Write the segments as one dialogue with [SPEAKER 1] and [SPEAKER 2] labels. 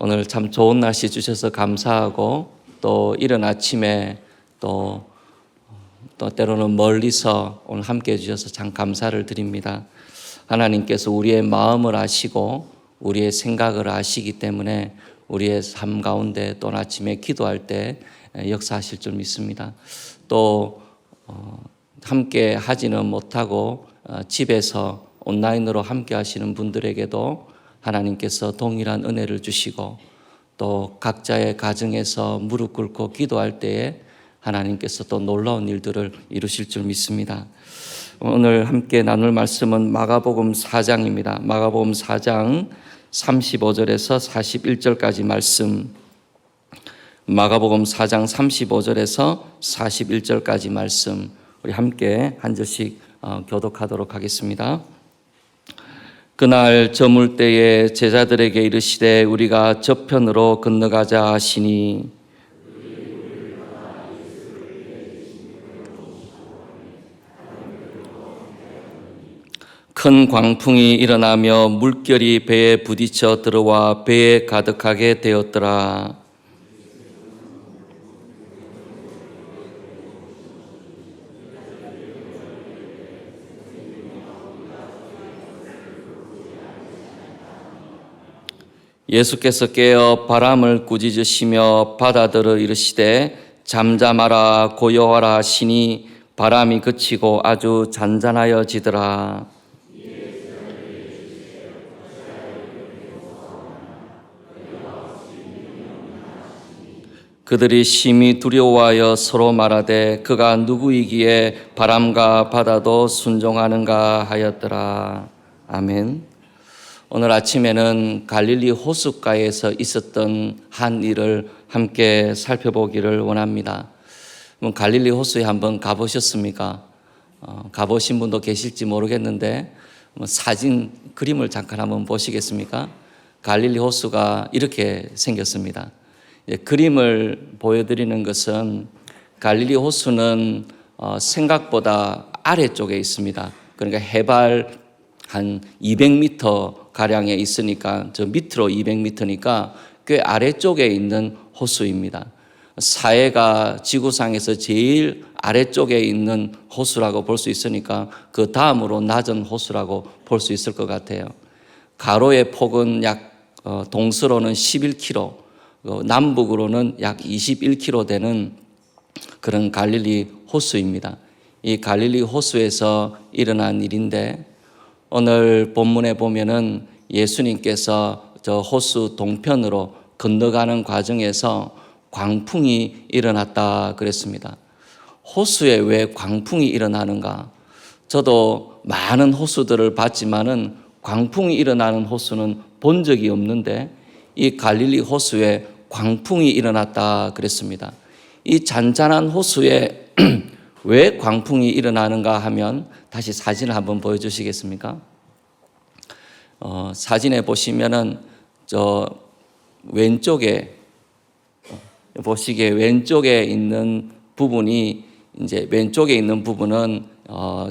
[SPEAKER 1] 오늘 참 좋은 날씨 주셔서 감사하고 또 이른 아침에 또 때로는 멀리서 오늘 함께 해주셔서 참 감사를 드립니다. 하나님께서 우리의 마음을 아시고 우리의 생각을 아시기 때문에 우리의 삶 가운데 또 아침에 기도할 때 역사하실 줄 믿습니다. 또 함께 하지는 못하고 집에서 온라인으로 함께 하시는 분들에게도 하나님께서 동일한 은혜를 주시고 또 각자의 가정에서 무릎 꿇고 기도할 때에 하나님께서 또 놀라운 일들을 이루실 줄 믿습니다. 오늘 함께 나눌 말씀은 마가복음 4장입니다. 마가복음 4장 35절에서 41절까지 말씀. 마가복음 4장 35절에서 41절까지 말씀. 우리 함께 한 절씩 교독하도록 하겠습니다. 그날 저물 때에 제자들에게 이르시되 우리가 저편으로 건너가자 하시니 큰 광풍이 일어나며 물결이 배에 부딪혀 들어와 배에 가득하게 되었더라. 예수께서 깨어 바람을 꾸짖으시며 바다들을 이르시되 잠잠하라 고요하라 하시니 바람이 그치고 아주 잔잔하여지더라. 그들이 심히 두려워하여 서로 말하되 그가 누구이기에 바람과 바다도 순종하는가 하였더라. 아멘. 오늘 아침에는 갈릴리 호숫가에서 있었던 한 일을 함께 살펴보기를 원합니다. 갈릴리 호수에 한번 가보셨습니까? 가보신 분도 계실지 모르겠는데 사진 그림을 잠깐 한번 보시겠습니까? 갈릴리 호수가 이렇게 생겼습니다. 그림을 보여드리는 것은 갈릴리 호수는 생각보다 아래쪽에 있습니다. 그러니까 해발 한 200m 가량에 있으니까 저 밑으로 200m니까 꽤 아래쪽에 있는 호수입니다. 사해가 지구상에서 제일 아래쪽에 있는 호수라고 볼 수 있으니까 그 다음으로 낮은 호수라고 볼 수 있을 것 같아요. 가로의 폭은 약 동서로는 11km, 남북으로는 약 21km 되는 그런 갈릴리 호수입니다. 이 갈릴리 호수에서 일어난 일인데 오늘 본문에 보면은 예수님께서 저 호수 동편으로 건너가는 과정에서 광풍이 일어났다 그랬습니다. 호수에 왜 광풍이 일어나는가? 저도 많은 호수들을 봤지만은 광풍이 일어나는 호수는 본 적이 없는데 이 갈릴리 호수에 광풍이 일어났다 그랬습니다. 이 잔잔한 호수에 왜 광풍이 일어나는가 하면 다시 사진을 한번 보여주시겠습니까? 사진에 보시면은 저 왼쪽에 보시기에 왼쪽에 있는 부분이 이제 왼쪽에 있는 부분은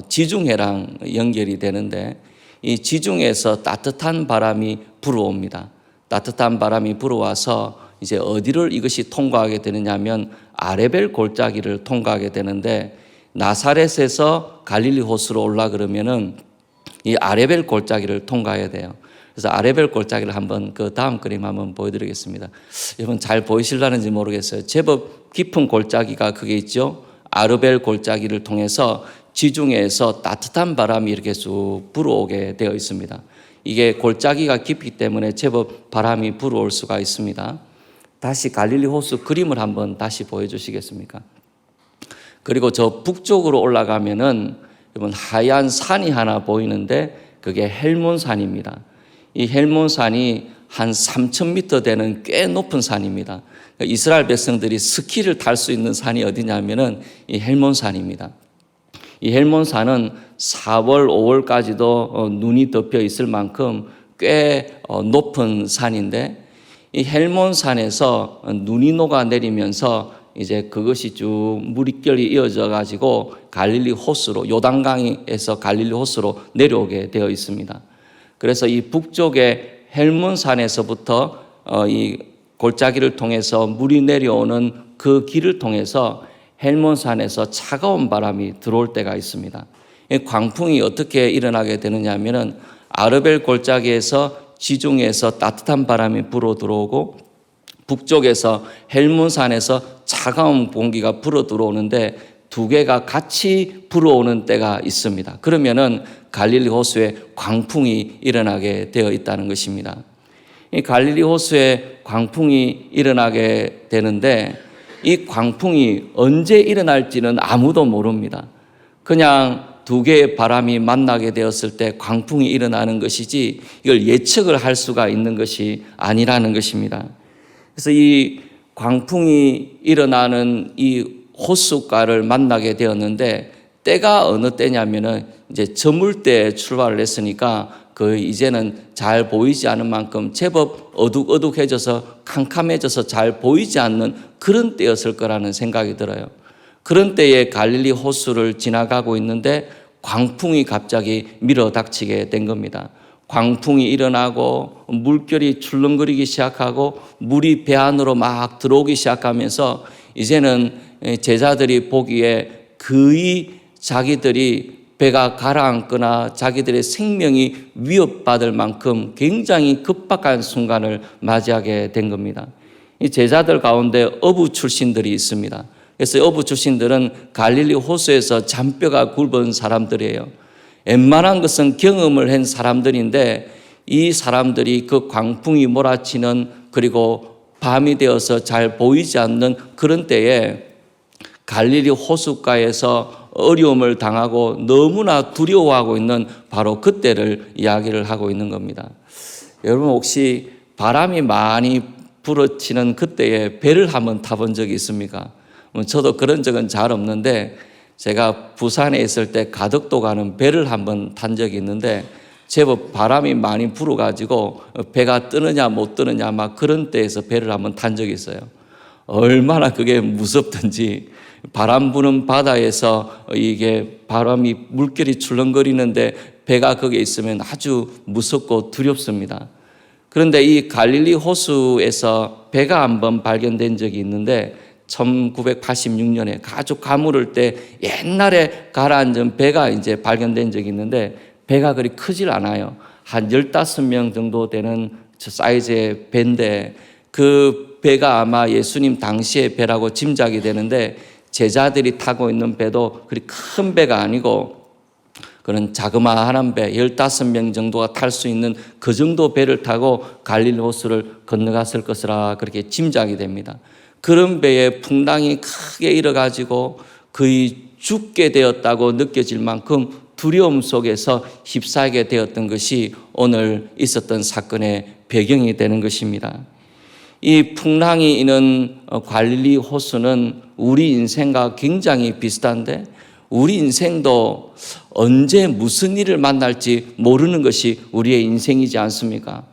[SPEAKER 1] 지중해랑 연결이 되는데 이 지중해에서 따뜻한 바람이 불어옵니다. 따뜻한 바람이 불어와서 이제 어디를 이것이 통과하게 되느냐면 아레벨 골짜기를 통과하게 되는데 나사렛에서 갈릴리 호수로 올라 그러면은 이 아레벨 골짜기를 통과해야 돼요. 그래서 아레벨 골짜기를 한번 그 다음 그림 한번 보여드리겠습니다. 여러분 잘 보이실라는지 모르겠어요. 제법 깊은 골짜기가 그게 있죠. 아르벨 골짜기를 통해서 지중해에서 따뜻한 바람이 이렇게 쭉 불어오게 되어 있습니다. 이게 골짜기가 깊기 때문에 제법 바람이 불어올 수가 있습니다. 다시 갈릴리 호수 그림을 한번 다시 보여주시겠습니까? 그리고 저 북쪽으로 올라가면은 여러분 하얀 산이 하나 보이는데 그게 헬몬산입니다. 이 헬몬산이 한 3,000m 되는 꽤 높은 산입니다. 이스라엘 백성들이 스키를 탈 수 있는 산이 어디냐면은 이 헬몬산입니다. 이 헬몬산은 4월, 5월까지도 눈이 덮여 있을 만큼 꽤 높은 산인데 이 헬몬산에서 눈이 녹아 내리면서 이제 그것이 쭉 물결이 이어져 가지고 갈릴리 호수로 요단강에서 갈릴리 호수로 내려오게 되어 있습니다. 그래서 이 북쪽의 헬몬산에서부터 이 골짜기를 통해서 물이 내려오는 그 길을 통해서 헬몬산에서 차가운 바람이 들어올 때가 있습니다. 이 광풍이 어떻게 일어나게 되느냐 하면은 아르벨 골짜기에서 지중해에서 따뜻한 바람이 불어 들어오고 북쪽에서 헬몬산에서 차가운 공기가 불어 들어오는데 두 개가 같이 불어오는 때가 있습니다. 그러면은 갈릴리 호수에 광풍이 일어나게 되어 있다는 것입니다. 이 갈릴리 호수에 광풍이 일어나게 되는데 이 광풍이 언제 일어날지는 아무도 모릅니다. 그냥 두 개의 바람이 만나게 되었을 때 광풍이 일어나는 것이지 이걸 예측을 할 수가 있는 것이 아니라는 것입니다. 그래서 이 광풍이 일어나는 이 호숫가를 만나게 되었는데 때가 어느 때냐면은 이제 저물 때 출발을 했으니까 이제는 잘 보이지 않은 만큼 제법 어둑어둑해져서 캄캄해져서 잘 보이지 않는 그런 때였을 거라는 생각이 들어요. 그런 때에 갈릴리 호수를 지나가고 있는데 광풍이 갑자기 밀어닥치게 된 겁니다. 광풍이 일어나고 물결이 출렁거리기 시작하고 물이 배 안으로 막 들어오기 시작하면서 이제는 제자들이 보기에 거의 자기들이 배가 가라앉거나 자기들의 생명이 위협받을 만큼 굉장히 급박한 순간을 맞이하게 된 겁니다. 이 제자들 가운데 어부 출신들이 있습니다. 그래서 어부 출신들은 갈릴리 호수에서 잔뼈가 굵은 사람들이에요. 웬만한 것은 경험을 한 사람들인데 이 사람들이 그 광풍이 몰아치는 그리고 밤이 되어서 잘 보이지 않는 그런 때에 갈릴리 호숫가에서 어려움을 당하고 너무나 두려워하고 있는 바로 그때를 이야기를 하고 있는 겁니다. 여러분 혹시 바람이 많이 불어치는 그때에 배를 한번 타본 적이 있습니까? 저도 그런 적은 잘 없는데 제가 부산에 있을 때 가덕도 가는 배를 한번 탄 적이 있는데 제법 바람이 많이 불어가지고 배가 뜨느냐 못 뜨느냐 막 그런 때에서 배를 한번 탄 적이 있어요. 얼마나 그게 무섭든지 바람 부는 바다에서 이게 바람이 물결이 출렁거리는데 배가 거기에 있으면 아주 무섭고 두렵습니다. 그런데 이 갈릴리 호수에서 배가 한번 발견된 적이 있는데 1986년에 아주 가물을 때 옛날에 가라앉은 배가 이제 발견된 적이 있는데 배가 그리 크질 않아요. 한 15명 정도 되는 사이즈의 배인데 그 배가 아마 예수님 당시의 배라고 짐작이 되는데 제자들이 타고 있는 배도 그리 큰 배가 아니고 그런 자그마한 배 15명 정도가 탈 수 있는 그 정도 배를 타고 갈릴리 호수를 건너갔을 것이라 그렇게 짐작이 됩니다. 그런 배에 풍랑이 크게 일어가지고 거의 죽게 되었다고 느껴질 만큼 두려움 속에서 휩싸이게 되었던 것이 오늘 있었던 사건의 배경이 되는 것입니다. 이 풍랑이 있는 갈릴리 호수는 우리 인생과 굉장히 비슷한데 우리 인생도 언제 무슨 일을 만날지 모르는 것이 우리의 인생이지 않습니까?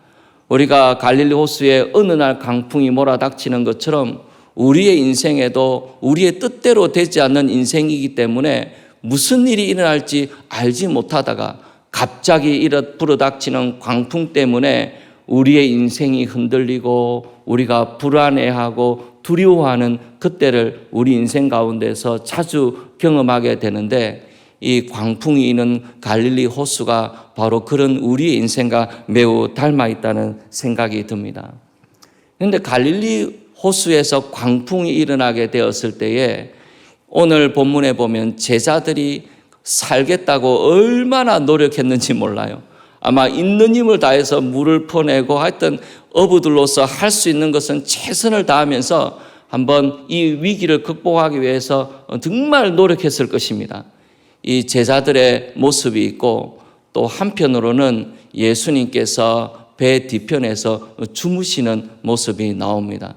[SPEAKER 1] 우리가 갈릴리 호수에 어느 날 강풍이 몰아닥치는 것처럼 우리의 인생에도 우리의 뜻대로 되지 않는 인생이기 때문에 무슨 일이 일어날지 알지 못하다가 갑자기 불어닥치는 광풍 때문에 우리의 인생이 흔들리고 우리가 불안해하고 두려워하는 그때를 우리 인생 가운데서 자주 경험하게 되는데 이 광풍이 있는 갈릴리 호수가 바로 그런 우리의 인생과 매우 닮아 있다는 생각이 듭니다. 그런데 갈릴리 호수에서 광풍이 일어나게 되었을 때에 오늘 본문에 보면 제자들이 살겠다고 얼마나 노력했는지 몰라요. 아마 있는 힘을 다해서 물을 퍼내고 하여튼 어부들로서 할 수 있는 것은 최선을 다하면서 한번 이 위기를 극복하기 위해서 정말 노력했을 것입니다. 이 제자들의 모습이 있고 또 한편으로는 예수님께서 배 뒤편에서 주무시는 모습이 나옵니다.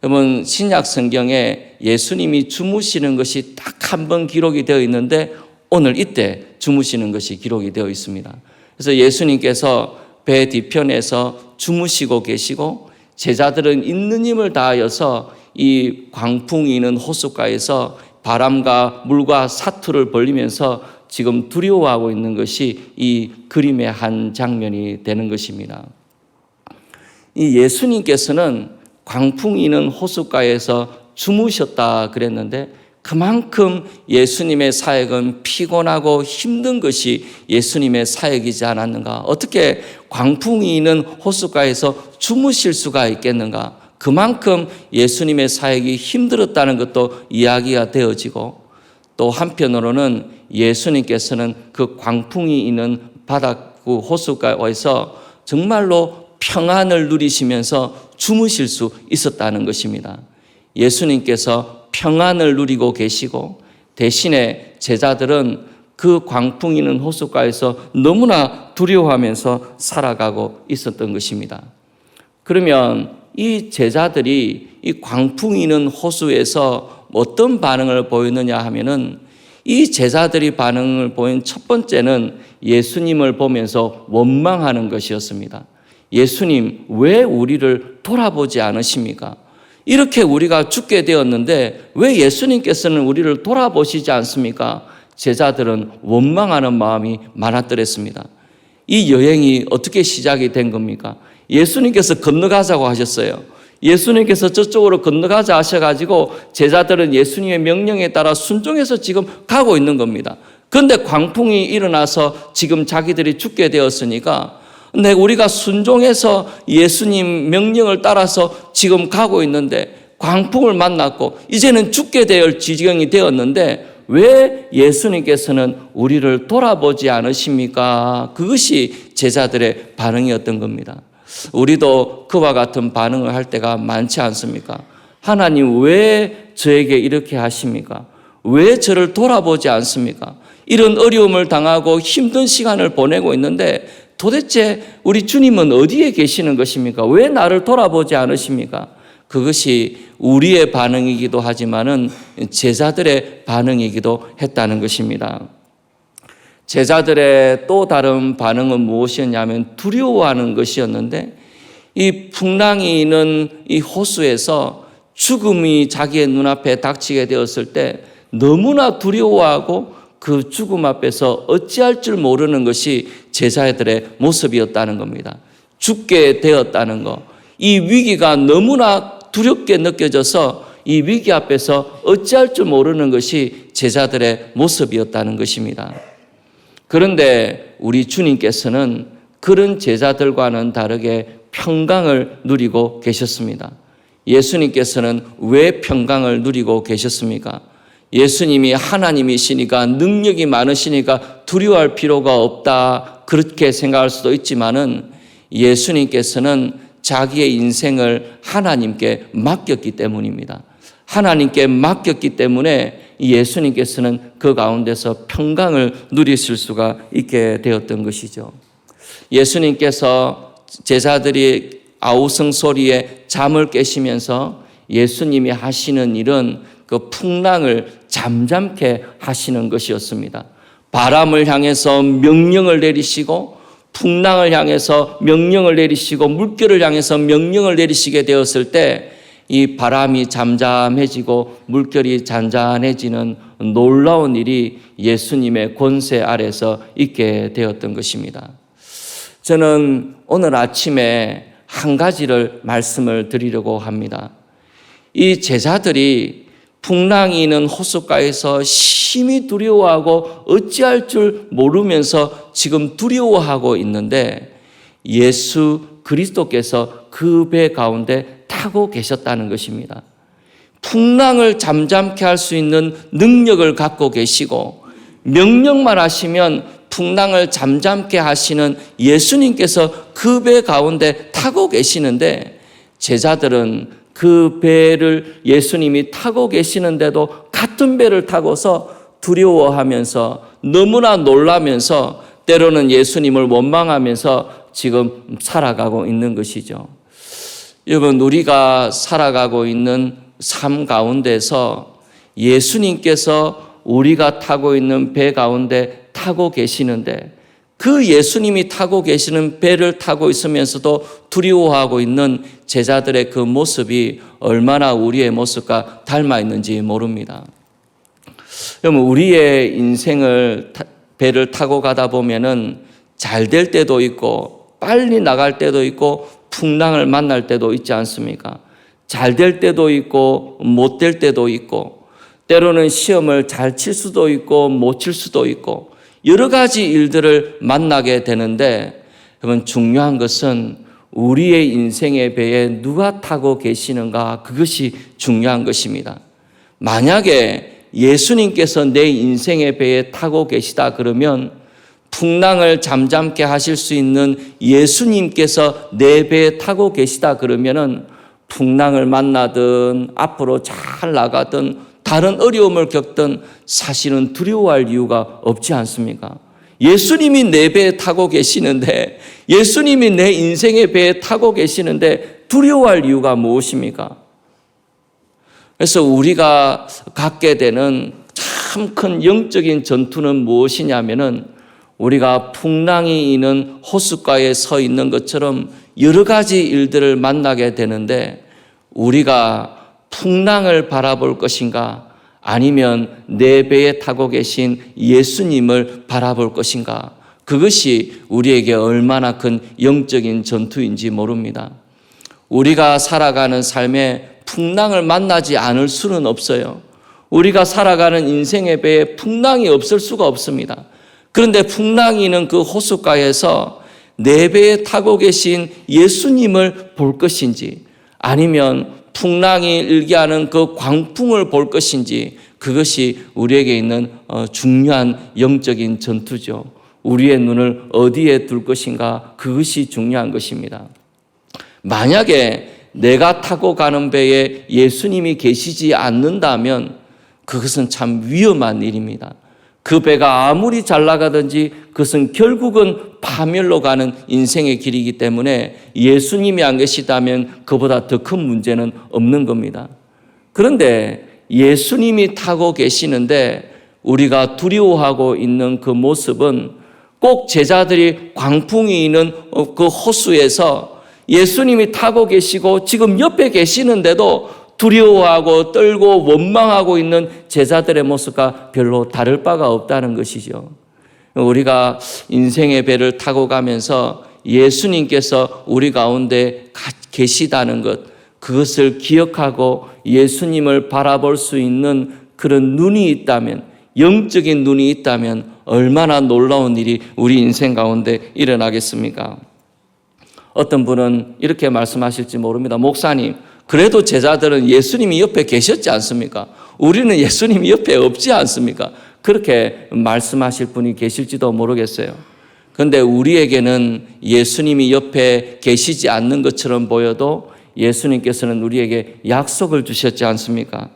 [SPEAKER 1] 여러분 신약 성경에 예수님이 주무시는 것이 딱 한 번 기록이 되어 있는데 오늘 이때 주무시는 것이 기록이 되어 있습니다. 그래서 예수님께서 배 뒤편에서 주무시고 계시고 제자들은 있는 힘을 다하여서 이 광풍이 있는 호숫가에서 바람과 물과 사투를 벌리면서 지금 두려워하고 있는 것이 이 그림의 한 장면이 되는 것입니다. 이 예수님께서는 광풍이 있는 호숫가에서 주무셨다 그랬는데 그만큼 예수님의 사역은 피곤하고 힘든 것이 예수님의 사역이지 않았는가? 어떻게 광풍이 있는 호숫가에서 주무실 수가 있겠는가? 그만큼 예수님의 사역이 힘들었다는 것도 이야기가 되어지고 또 한편으로는 예수님께서는 그 광풍이 있는 바닷가 호숫가에서 정말로 평안을 누리시면서 주무실 수 있었다는 것입니다. 예수님께서 평안을 누리고 계시고 대신에 제자들은 그 광풍 있는 호숫가에서 너무나 두려워하면서 살아가고 있었던 것입니다. 그러면 이 제자들이 이 광풍 있는 호수에서 어떤 반응을 보였느냐 하면은 이 제자들이 반응을 보인 첫 번째는 예수님을 보면서 원망하는 것이었습니다. 예수님, 왜 우리를 돌아보지 않으십니까? 이렇게 우리가 죽게 되었는데 왜 예수님께서는 우리를 돌아보시지 않습니까? 제자들은 원망하는 마음이 많았더랬습니다. 이 여행이 어떻게 시작이 된 겁니까? 예수님께서 건너가자고 하셨어요. 예수님께서 저쪽으로 건너가자 하셔가지고 제자들은 예수님의 명령에 따라 순종해서 지금 가고 있는 겁니다. 그런데 광풍이 일어나서 지금 자기들이 죽게 되었으니까 근데 우리가 순종해서 예수님 명령을 따라서 지금 가고 있는데 광풍을 만났고 이제는 죽게 될 지경이 되었는데 왜 예수님께서는 우리를 돌아보지 않으십니까? 그것이 제자들의 반응이었던 겁니다. 우리도 그와 같은 반응을 할 때가 많지 않습니까? 하나님 왜 저에게 이렇게 하십니까? 왜 저를 돌아보지 않습니까? 이런 어려움을 당하고 힘든 시간을 보내고 있는데 도대체 우리 주님은 어디에 계시는 것입니까? 왜 나를 돌아보지 않으십니까? 그것이 우리의 반응이기도 하지만은 제자들의 반응이기도 했다는 것입니다. 제자들의 또 다른 반응은 무엇이었냐면 두려워하는 것이었는데 이 풍랑이 있는 이 호수에서 죽음이 자기의 눈앞에 닥치게 되었을 때 너무나 두려워하고 그 죽음 앞에서 어찌할 줄 모르는 것이 제자들의 모습이었다는 겁니다. 죽게 되었다는 것. 이 위기가 너무나 두렵게 느껴져서 이 위기 앞에서 어찌할 줄 모르는 것이 제자들의 모습이었다는 것입니다. 그런데 우리 주님께서는 그런 제자들과는 다르게 평강을 누리고 계셨습니다. 예수님께서는 왜 평강을 누리고 계셨습니까? 예수님이 하나님이시니까 능력이 많으시니까 두려워할 필요가 없다 그렇게 생각할 수도 있지만은 예수님께서는 자기의 인생을 하나님께 맡겼기 때문입니다. 하나님께 맡겼기 때문에 예수님께서는 그 가운데서 평강을 누리실 수가 있게 되었던 것이죠. 예수님께서 제자들이 아우성 소리에 잠을 깨시면서 예수님이 하시는 일은 그 풍랑을 잠잠케 하시는 것이었습니다. 바람을 향해서 명령을 내리시고 풍랑을 향해서 명령을 내리시고 물결을 향해서 명령을 내리시게 되었을 때 이 바람이 잠잠해지고 물결이 잔잔해지는 놀라운 일이 예수님의 권세 아래서 있게 되었던 것입니다. 저는 오늘 아침에 한 가지를 말씀을 드리려고 합니다. 이 제자들이 풍랑이 있는 호숫가에서 심히 두려워하고 어찌할 줄 모르면서 지금 두려워하고 있는데 예수 그리스도께서 그 배 가운데 타고 계셨다는 것입니다. 풍랑을 잠잠케 할 수 있는 능력을 갖고 계시고 명령만 하시면 풍랑을 잠잠케 하시는 예수님께서 그 배 가운데 타고 계시는데 제자들은 그 배를 예수님이 타고 계시는데도 같은 배를 타고서 두려워하면서 너무나 놀라면서 때로는 예수님을 원망하면서 지금 살아가고 있는 것이죠. 여러분, 우리가 살아가고 있는 삶 가운데서 예수님께서 우리가 타고 있는 배 가운데 타고 계시는데 그 예수님이 타고 계시는 배를 타고 있으면서도 두려워하고 있는 제자들의 그 모습이 얼마나 우리의 모습과 닮아 있는지 모릅니다. 여러분, 우리의 인생을 배를 타고 가다 보면은 잘 될 때도 있고 빨리 나갈 때도 있고 풍랑을 만날 때도 있지 않습니까? 잘 될 때도 있고 못 될 때도 있고, 때로는 시험을 잘 칠 수도 있고 못 칠 수도 있고, 여러 가지 일들을 만나게 되는데, 여러분 중요한 것은 우리의 인생의 배에 누가 타고 계시는가, 그것이 중요한 것입니다. 만약에 예수님께서 내 인생의 배에 타고 계시다 그러면, 풍랑을 잠잠케 하실 수 있는 예수님께서 내 배에 타고 계시다 그러면은, 풍랑을 만나든 앞으로 잘 나가든 다른 어려움을 겪든 사실은 두려워할 이유가 없지 않습니까? 예수님이 내 배에 타고 계시는데, 예수님이 내 인생의 배에 타고 계시는데 두려워할 이유가 무엇입니까? 그래서 우리가 갖게 되는 참 큰 영적인 전투는 무엇이냐면은, 우리가 풍랑이 있는 호숫가에 서 있는 것처럼 여러 가지 일들을 만나게 되는데, 우리가 풍랑을 바라볼 것인가, 아니면 내 배에 타고 계신 예수님을 바라볼 것인가, 그것이 우리에게 얼마나 큰 영적인 전투인지 모릅니다. 우리가 살아가는 삶에 풍랑을 만나지 않을 수는 없어요. 우리가 살아가는 인생의 배에 풍랑이 없을 수가 없습니다. 그런데 풍랑이 있는 그 호숫가에서 내 배에 타고 계신 예수님을 볼 것인지, 아니면 풍랑이 일게 하는 그 광풍을 볼 것인지, 그것이 우리에게 있는 중요한 영적인 전투죠. 우리의 눈을 어디에 둘 것인가, 그것이 중요한 것입니다. 만약에 내가 타고 가는 배에 예수님이 계시지 않는다면 그것은 참 위험한 일입니다. 그 배가 아무리 잘 나가든지 그것은 결국은 파멸로 가는 인생의 길이기 때문에, 예수님이 안 계시다면 그보다 더 큰 문제는 없는 겁니다. 그런데 예수님이 타고 계시는데 우리가 두려워하고 있는 그 모습은, 꼭 제자들이 광풍이 있는 그 호수에서 예수님이 타고 계시고 지금 옆에 계시는데도 두려워하고 떨고 원망하고 있는 제자들의 모습과 별로 다를 바가 없다는 것이죠. 우리가 인생의 배를 타고 가면서 예수님께서 우리 가운데 계시다는 것, 그것을 기억하고 예수님을 바라볼 수 있는 그런 눈이 있다면, 영적인 눈이 있다면 얼마나 놀라운 일이 우리 인생 가운데 일어나겠습니까? 어떤 분은 이렇게 말씀하실지 모릅니다. 목사님, 그래도 제자들은 예수님이 옆에 계셨지 않습니까? 우리는 예수님이 옆에 없지 않습니까? 그렇게 말씀하실 분이 계실지도 모르겠어요. 그런데 우리에게는 예수님이 옆에 계시지 않는 것처럼 보여도 예수님께서는 우리에게 약속을 주셨지 않습니까?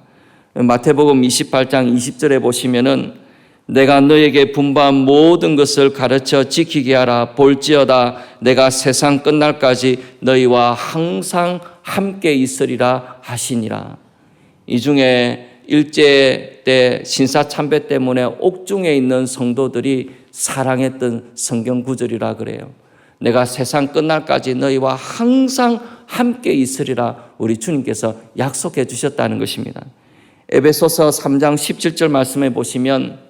[SPEAKER 1] 마태복음 28장 20절에 보시면은, 내가 너에게 분부한 모든 것을 가르쳐 지키게 하라. 볼지어다 내가 세상 끝날까지 너희와 항상 함께 있으리라 하시니라. 이 중에 일제 때 신사참배 때문에 옥중에 있는 성도들이 사랑했던 성경 구절이라 그래요. 내가 세상 끝날까지 너희와 항상 함께 있으리라 우리 주님께서 약속해 주셨다는 것입니다. 에베소서 3장 17절 말씀해 보시면,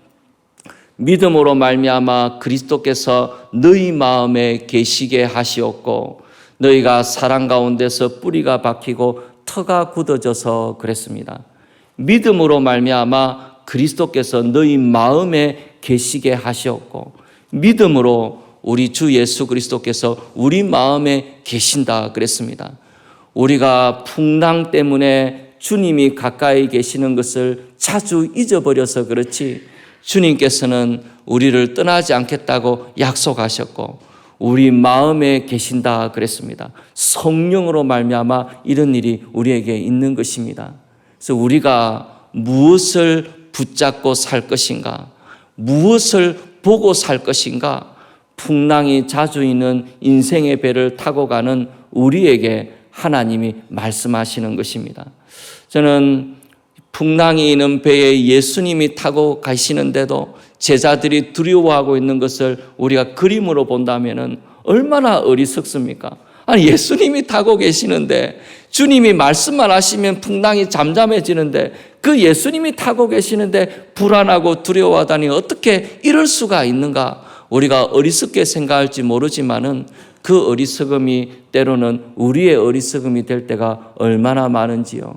[SPEAKER 1] 믿음으로 말미암아 그리스도께서 너희 마음에 계시게 하시었고 너희가 사랑 가운데서 뿌리가 박히고 터가 굳어져서 그랬습니다. 믿음으로 말미암아 그리스도께서 너희 마음에 계시게 하시었고, 믿음으로 우리 주 예수 그리스도께서 우리 마음에 계신다 그랬습니다. 우리가 풍랑 때문에 주님이 가까이 계시는 것을 자주 잊어버려서 그렇지, 주님께서는 우리를 떠나지 않겠다고 약속하셨고 우리 마음에 계신다 그랬습니다. 성령으로 말미암아 이런 일이 우리에게 있는 것입니다. 그래서 우리가 무엇을 붙잡고 살 것인가, 무엇을 보고 살 것인가, 풍랑이 자주 있는 인생의 배를 타고 가는 우리에게 하나님이 말씀하시는 것입니다. 저는 풍랑이 있는 배에 예수님이 타고 가시는데도 제자들이 두려워하고 있는 것을 우리가 그림으로 본다면 얼마나 어리석습니까? 아니, 예수님이 타고 계시는데, 주님이 말씀만 하시면 풍랑이 잠잠해지는데, 그 예수님이 타고 계시는데 불안하고 두려워하다니 어떻게 이럴 수가 있는가? 우리가 어리석게 생각할지 모르지만은 그 어리석음이 때로는 우리의 어리석음이 될 때가 얼마나 많은지요.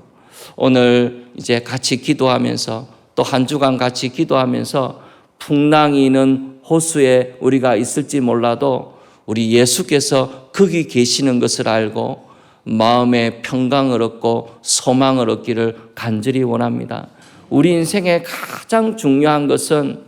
[SPEAKER 1] 오늘 이제 같이 기도하면서 또 한 주간 같이 기도하면서 풍랑이 있는 호수에 우리가 있을지 몰라도 우리 예수께서 거기 계시는 것을 알고 마음의 평강을 얻고 소망을 얻기를 간절히 원합니다. 우리 인생의 가장 중요한 것은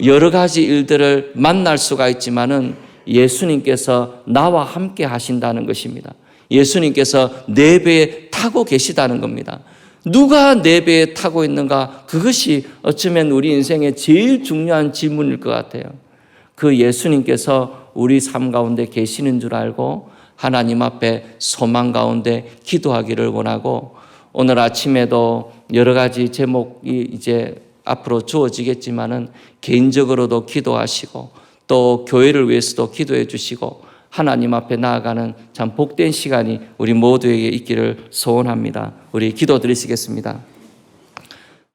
[SPEAKER 1] 여러 가지 일들을 만날 수가 있지만은 예수님께서 나와 함께 하신다는 것입니다. 예수님께서 내 배에 타고 계시다는 겁니다. 누가 내 배에 타고 있는가? 그것이 어쩌면 우리 인생의 제일 중요한 질문일 것 같아요. 그 예수님께서 우리 삶 가운데 계시는 줄 알고 하나님 앞에 소망 가운데 기도하기를 원하고, 오늘 아침에도 여러 가지 제목이 이제 앞으로 주어지겠지만은 개인적으로도 기도하시고 또 교회를 위해서도 기도해 주시고 하나님 앞에 나아가는 참 복된 시간이 우리 모두에게 있기를 소원합니다. 우리 기도 드리시겠습니다.